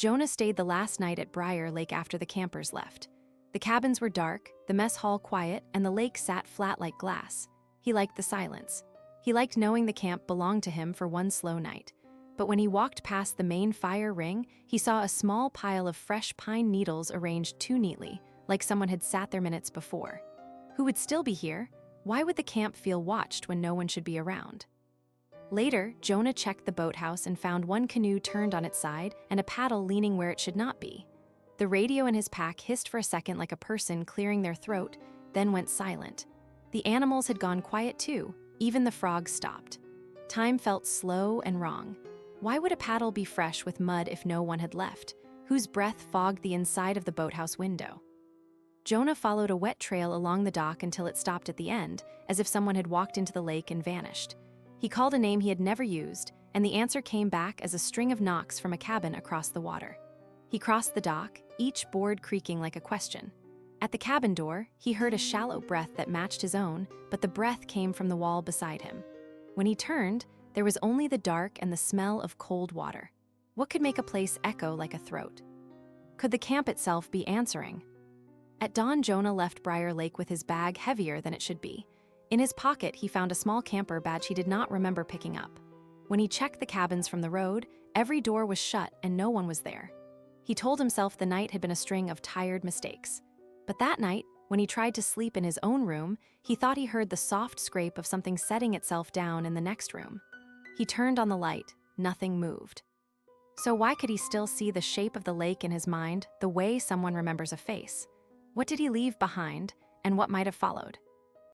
Jonah stayed the last night at Briar Lake after the campers left. The cabins were dark, the mess hall quiet, and the lake sat flat like glass. He liked the silence. He liked knowing the camp belonged to him for one slow night. But when he walked past the main fire ring, he saw a small pile of fresh pine needles arranged too neatly, like someone had sat there minutes before. Who would still be here? Why would the camp feel watched when no one should be around? Later, Jonah checked the boathouse and found one canoe turned on its side and a paddle leaning where it should not be. The radio in his pack hissed for a second like a person clearing their throat, then went silent. The animals had gone quiet too, even the frogs stopped. Time felt slow and wrong. Why would a paddle be fresh with mud if no one had left? Whose breath fogged the inside of the boathouse window? Jonah followed a wet trail along the dock until it stopped at the end, as if someone had walked into the lake and vanished. He called a name he had never used, and the answer came back as a string of knocks from a cabin across the water. He crossed the dock, each board creaking like a question. At the cabin door, he heard a shallow breath that matched his own, but the breath came from the wall beside him. When he turned, there was only the dark and the smell of cold water. What could make a place echo like a throat? Could the camp itself be answering? At dawn, Jonah left Briar Lake with his bag heavier than it should be. In his pocket, he found a small camper badge he did not remember picking up. When he checked the cabins from the road, every door was shut and no one was there. He told himself the night had been a string of tired mistakes. But that night, when he tried to sleep in his own room, he thought he heard the soft scrape of something setting itself down in the next room. He turned on the light. Nothing moved. So why could he still see the shape of the lake in his mind, the way someone remembers a face? What did he leave behind, and what might have followed?